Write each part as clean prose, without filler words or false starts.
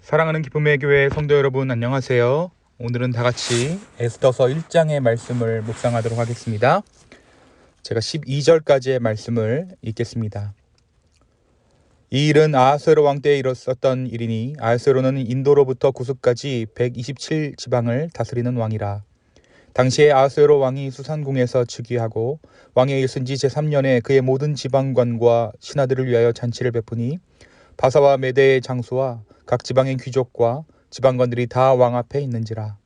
사랑하는 기쁨의 교회 성도 여러분, 안녕하세요. 오늘은 다 같이 에스더서 1장의 말씀을 묵상하도록 하겠습니다. 제가 12절까지의 말씀을 읽겠습니다. 이 일은 아하스웨로 왕 때에 일었었던 일이니, 아하스웨로는 인도로부터 구스까지 127지방을 다스리는 왕이라. 당시에 아하스웨로 왕이 수산궁에서 즉위하고 왕에 있은 지 제3년에 그의 모든 지방관과 신하들을 위하여 잔치를 베푸니, 바사와 메대의 장수와 각 지방의 귀족과 지방관들이 다 왕 앞에 있는지라.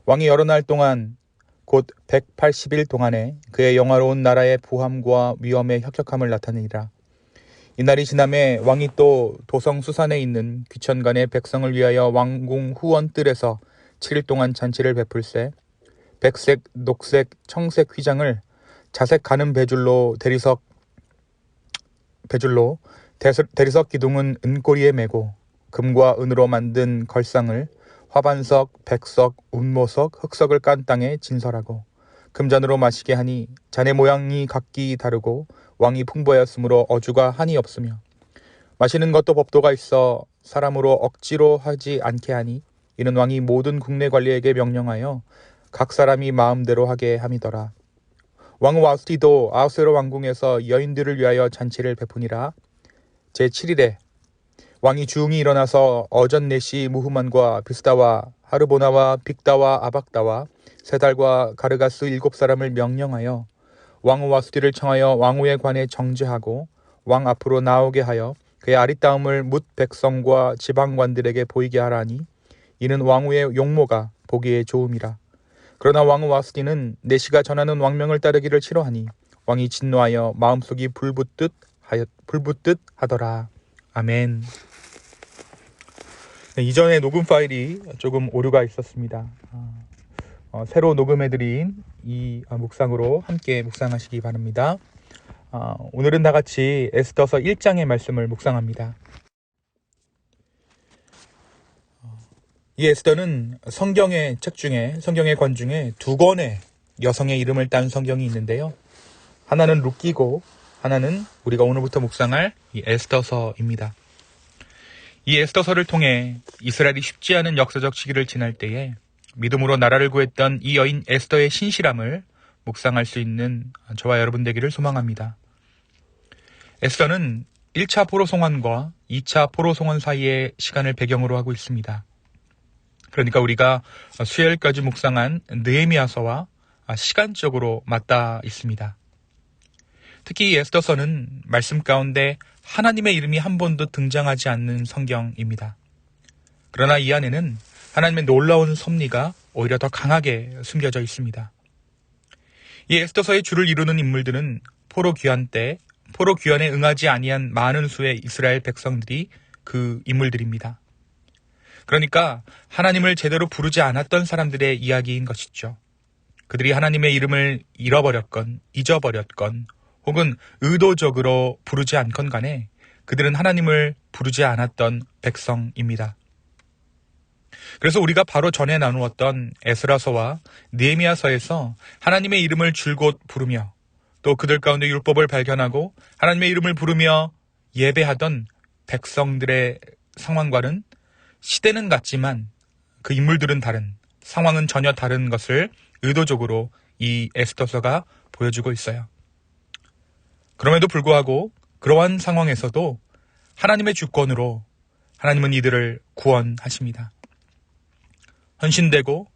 왕이 여러 날 동안 곧 180일 동안에 그의 영화로운 나라의 부함과 위엄의 혁혁함을 나타내니라. 이날이 지남에 왕이 또 도성 수산에 있는 귀천간의 백성을 위하여 왕궁 후원뜰에서 7일 동안 잔치를 베풀세, 백색, 녹색, 청색 휘장을 자색 가는 배줄로 대리석 기둥은 은꼬리에 메고 금과 은으로 만든 걸상을 화반석, 백석, 운모석, 흑석을 깐 땅에 진설하고 금잔으로 마시게 하니, 잔의 모양이 각기 다르고 왕이 풍부하였으므로 어주가 한이 없으며, 마시는 것도 법도가 있어 사람으로 억지로 하지 않게 하니, 이는 왕이 모든 국내 관리에게 명령하여 각 사람이 마음대로 하게 함이더라. 왕 와스티도 아하스웨로 왕궁에서 여인들을 위하여 잔치를 베푸니라. 제7일에 왕이 주웅이 일어나서 어전 넷시 무후만과 비스다와 하르보나와 빅다와 아박다와 세달과 가르가스 7사람을 명령하여 왕 와스티를 청하여 왕후에 관해 정죄하고 왕 앞으로 나오게 하여 그의 아리따움을 뭇 백성과 지방관들에게 보이게 하라니, 이는 왕후의 용모가 보기에 좋음이라. 그러나 왕 와스티는 넷시가 전하는 왕명을 따르기를 싫어하니 왕이 진노하여 마음속이 불붙듯 하더라. 아멘. 네, 이전에 녹음 파일이 조금 오류가 있었습니다. 새로 녹음해드린 이 묵상으로 함께 묵상하시기 바랍니다. 오늘은 다 같이 에스더서 1장의 말씀을 묵상합니다. 이 에스더는 성경의 권 중에 두 권의 여성의 이름을 딴 성경이 있는데요. 하나는 룻기고 하나는 우리가 오늘부터 묵상할 이 에스더서입니다. 이 에스더서를 통해 이스라엘이 쉽지 않은 역사적 시기를 지날 때에 믿음으로 나라를 구했던 이 여인 에스더의 신실함을 묵상할 수 있는 저와 여러분 되기를 소망합니다. 에스더는 1차 포로송환과 2차 포로송환 사이의 시간을 배경으로 하고 있습니다. 그러니까 우리가 수요일까지 묵상한 느헤미야서와 시간적으로 맞닿아 있습니다. 특히 이 에스더서는 말씀 가운데 하나님의 이름이 한 번도 등장하지 않는 성경입니다. 그러나 이 안에는 하나님의 놀라운 섭리가 오히려 더 강하게 숨겨져 있습니다. 이 에스더서의 주를 이루는 인물들은 포로 귀환에 응하지 아니한 많은 수의 이스라엘 백성들이 그 인물들입니다. 그러니까 하나님을 제대로 부르지 않았던 사람들의 이야기인 것이죠. 그들이 하나님의 이름을 잃어버렸건 잊어버렸건 혹은 의도적으로 부르지 않건 간에 그들은 하나님을 부르지 않았던 백성입니다. 그래서 우리가 바로 전에 나누었던 에스라서와 느헤미야서에서 하나님의 이름을 줄곧 부르며 또 그들 가운데 율법을 발견하고 하나님의 이름을 부르며 예배하던 백성들의 상황과는 시대는 같지만 그 인물들은 다른, 상황은 전혀 다른 것을 의도적으로 이 에스더서가 보여주고 있어요. 그럼에도 불구하고 그러한 상황에서도 하나님의 주권으로 하나님은 이들을 구원하십니다. 헌신되고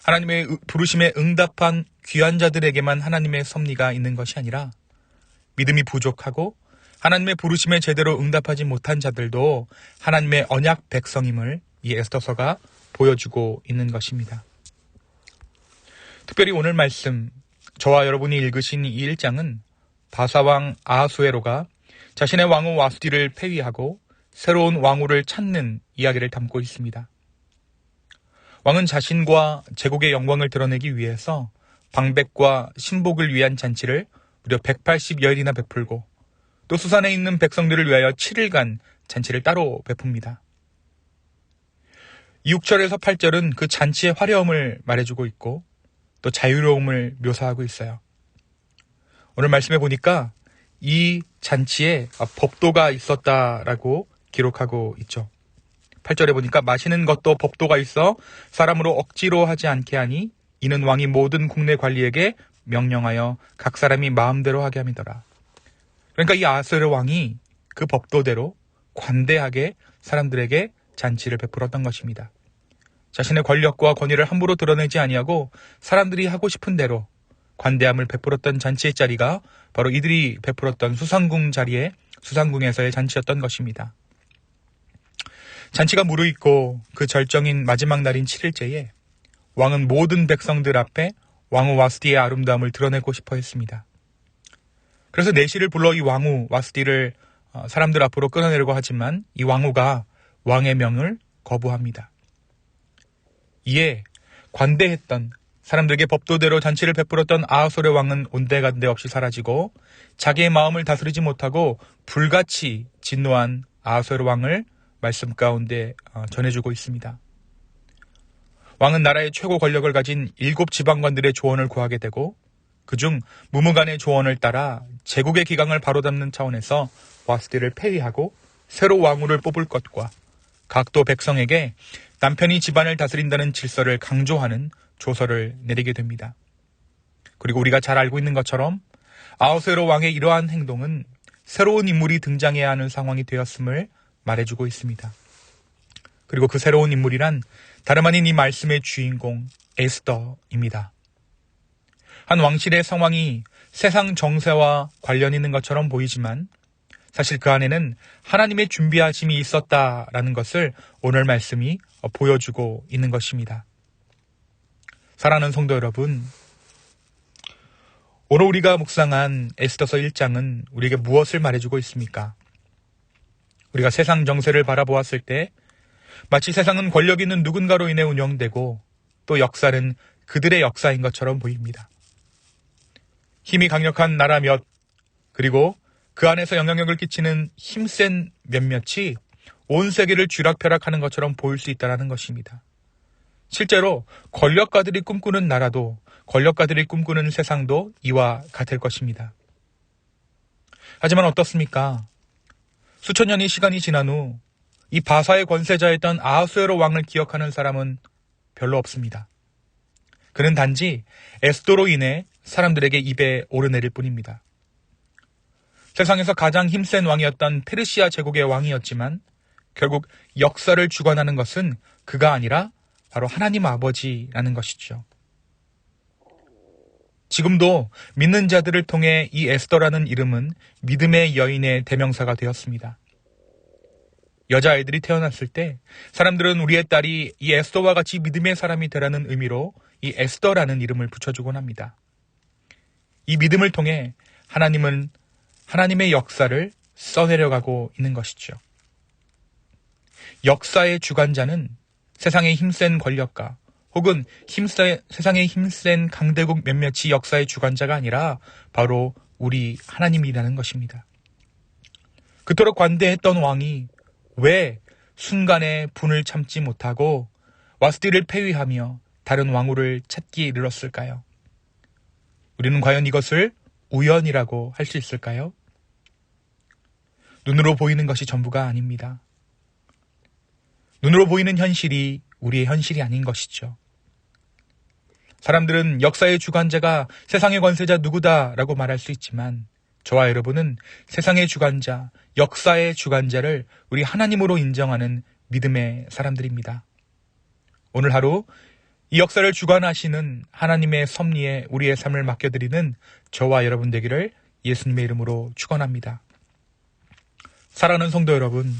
하나님의 부르심에 응답한 귀한 자들에게만 하나님의 섭리가 있는 것이 아니라 믿음이 부족하고 하나님의 부르심에 제대로 응답하지 못한 자들도 하나님의 언약 백성임을 이 에스더서가 보여주고 있는 것입니다. 특별히 오늘 말씀, 저와 여러분이 읽으신 이 1장은 바사왕 아하수에로가 자신의 왕후 와스티를 폐위하고 새로운 왕후를 찾는 이야기를 담고 있습니다. 왕은 자신과 제국의 영광을 드러내기 위해서 방백과 신복을 위한 잔치를 무려 180여일이나 베풀고 또 수산에 있는 백성들을 위하여 7일간 잔치를 따로 베풉니다. 6절에서 8절은 그 잔치의 화려함을 말해주고 있고 또 자유로움을 묘사하고 있어요. 오늘 말씀해 보니까 이 잔치에 법도가 있었다라고 기록하고 있죠. 8절에 보니까 마시는 것도 법도가 있어 사람으로 억지로 하지 않게 하니 이는 왕이 모든 국내 관리에게 명령하여 각 사람이 마음대로 하게 함이더라. 그러니까 이 아하스웨로 왕이 그 법도대로 관대하게 사람들에게 잔치를 베풀었던 것입니다. 자신의 권력과 권위를 함부로 드러내지 아니하고 사람들이 하고 싶은 대로 관대함을 베풀었던 잔치의 자리가 바로 이들이 베풀었던 수상궁에서의 잔치였던 것입니다. 잔치가 무르익고 그 절정인 마지막 날인 7일째에 왕은 모든 백성들 앞에 왕후 와스티의 아름다움을 드러내고 싶어 했습니다. 그래서 내시를 불러 이 왕후 와스티를 사람들 앞으로 끌어내려고 하지만 이 왕후가 왕의 명을 거부합니다. 이에 관대했던 사람들에게 법도대로 잔치를 베풀었던 아하솔의 왕은 온데간데 없이 사라지고 자기의 마음을 다스리지 못하고 불같이 진노한 아하솔 왕을 말씀 가운데 전해주고 있습니다. 왕은 나라의 최고 권력을 가진 7 지방관들의 조언을 구하게 되고 그중 무무간의 조언을 따라 제국의 기강을 바로잡는 차원에서 와스티를 폐위하고 새로 왕후를 뽑을 것과 각도 백성에게 남편이 집안을 다스린다는 질서를 강조하는 조서를 내리게 됩니다. 그리고 우리가 잘 알고 있는 것처럼 아하스웨로 왕의 이러한 행동은 새로운 인물이 등장해야 하는 상황이 되었음을 말해주고 있습니다. 그리고 그 새로운 인물이란 다름 아닌 이 말씀의 주인공 에스더입니다. 한 왕실의 상황이 세상 정세와 관련 있는 것처럼 보이지만 사실 그 안에는 하나님의 준비하심이 있었다라는 것을 오늘 말씀이 보여주고 있는 것입니다. 사랑하는 성도 여러분, 오늘 우리가 묵상한 에스더서 1장은 우리에게 무엇을 말해주고 있습니까? 우리가 세상 정세를 바라보았을 때 마치 세상은 권력 있는 누군가로 인해 운영되고 또 역사는 그들의 역사인 것처럼 보입니다. 힘이 강력한 나라 몇, 그리고 그 안에서 영향력을 끼치는 힘센 몇몇이 온 세계를 쥐락펴락하는 것처럼 보일 수 있다는 것입니다. 실제로 권력가들이 꿈꾸는 나라도 권력가들이 꿈꾸는 세상도 이와 같을 것입니다. 하지만 어떻습니까? 수천 년의 시간이 지난 후 이 바사의 권세자였던 아하스웨로 왕을 기억하는 사람은 별로 없습니다. 그는 단지 에스더로 인해 사람들에게 입에 오르내릴 뿐입니다. 세상에서 가장 힘센 왕이었던 페르시아 제국의 왕이었지만 결국 역사를 주관하는 것은 그가 아니라 바로 하나님 아버지라는 것이죠. 지금도 믿는 자들을 통해 이 에스더라는 이름은 믿음의 여인의 대명사가 되었습니다. 여자아이들이 태어났을 때 사람들은 우리의 딸이 이 에스더와 같이 믿음의 사람이 되라는 의미로 이 에스더라는 이름을 붙여주곤 합니다. 이 믿음을 통해 하나님은 하나님의 역사를 써내려가고 있는 것이죠. 역사의 주관자는 세상의 힘센 권력가 혹은 세상의 힘센 강대국 몇몇이 역사의 주관자가 아니라 바로 우리 하나님이라는 것입니다. 그토록 관대했던 왕이 왜 순간에 분을 참지 못하고 와스티를 폐위하며 다른 왕후를 찾기에 이르렀을까요? 우리는 과연 이것을 우연이라고 할 수 있을까요? 눈으로 보이는 것이 전부가 아닙니다. 눈으로 보이는 현실이 우리의 현실이 아닌 것이죠. 사람들은 역사의 주관자가 세상의 권세자 누구다라고 말할 수 있지만 저와 여러분은 세상의 주관자, 역사의 주관자를 우리 하나님으로 인정하는 믿음의 사람들입니다. 오늘 하루 이 역사를 주관하시는 하나님의 섭리에 우리의 삶을 맡겨드리는 저와 여러분 되기를 예수님의 이름으로 축원합니다. 사랑하는 성도 여러분,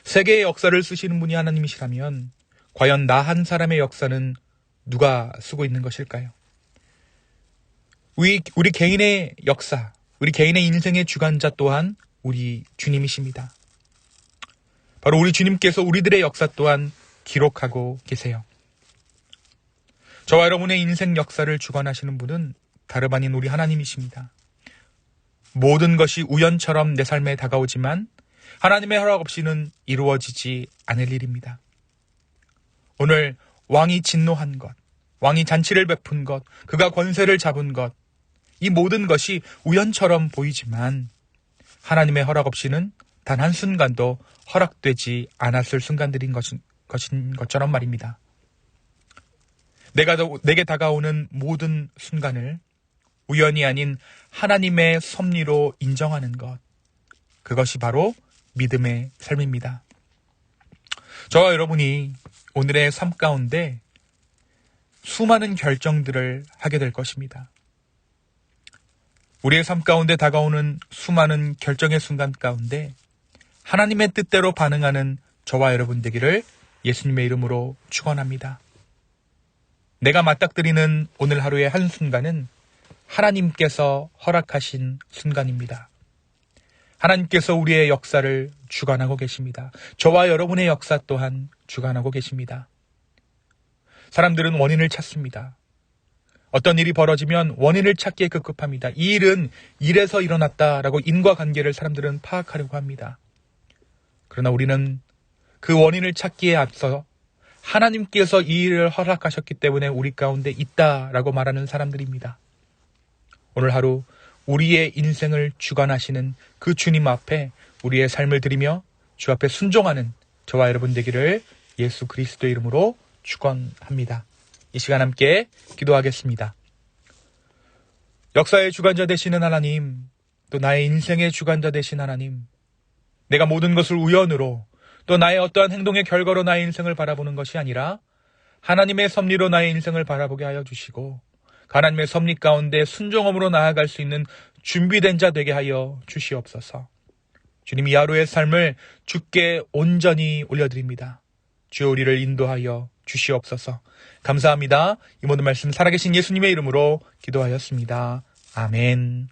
세계의 역사를 쓰시는 분이 하나님이시라면 과연 나 한 사람의 역사는 누가 쓰고 있는 것일까요? 우리 개인의 역사, 우리 개인의 인생의 주관자 또한 우리 주님이십니다. 바로 우리 주님께서 우리들의 역사 또한 기록하고 계세요. 저와 여러분의 인생 역사를 주관하시는 분은 다름 아닌 우리 하나님이십니다. 모든 것이 우연처럼 내 삶에 다가오지만 하나님의 허락 없이는 이루어지지 않을 일입니다. 오늘 왕이 진노한 것, 왕이 잔치를 베푼 것, 그가 권세를 잡은 것, 이 모든 것이 우연처럼 보이지만 하나님의 허락 없이는 단 한순간도 허락되지 않았을 순간들인 것인 것처럼 말입니다. 내게 다가오는 모든 순간을 우연이 아닌 하나님의 섭리로 인정하는 것, 그것이 바로 믿음의 삶입니다. 저와 여러분이 오늘의 삶 가운데 수많은 결정들을 하게 될 것입니다. 우리의 삶 가운데 다가오는 수많은 결정의 순간 가운데 하나님의 뜻대로 반응하는 저와 여러분 되기를 예수님의 이름으로 축원합니다. 내가 맞닥뜨리는 오늘 하루의 한순간은 하나님께서 허락하신 순간입니다. 하나님께서 우리의 역사를 주관하고 계십니다. 저와 여러분의 역사 또한 주관하고 계십니다. 사람들은 원인을 찾습니다. 어떤 일이 벌어지면 원인을 찾기에 급급합니다. 이 일은 이래서 일어났다라고 인과관계를 사람들은 파악하려고 합니다. 그러나 우리는 그 원인을 찾기에 앞서 하나님께서 이 일을 허락하셨기 때문에 우리 가운데 있다라고 말하는 사람들입니다. 오늘 하루 우리의 인생을 주관하시는 그 주님 앞에 우리의 삶을 드리며 주 앞에 순종하는 저와 여러분 되기를 예수 그리스도의 이름으로 축원합니다. 이 시간 함께 기도하겠습니다. 역사의 주관자 되시는 하나님, 또 나의 인생의 주관자 되신 하나님, 내가 모든 것을 우연으로 또 나의 어떠한 행동의 결과로 나의 인생을 바라보는 것이 아니라 하나님의 섭리로 나의 인생을 바라보게 하여 주시고 하나님의 섭리 가운데 순종함으로 나아갈 수 있는 준비된 자 되게 하여 주시옵소서. 주님, 이 하루의 삶을 주께 온전히 올려드립니다. 주여 우리를 인도하여 주시옵소서. 감사합니다. 이 모든 말씀 살아계신 예수님의 이름으로 기도하였습니다. 아멘.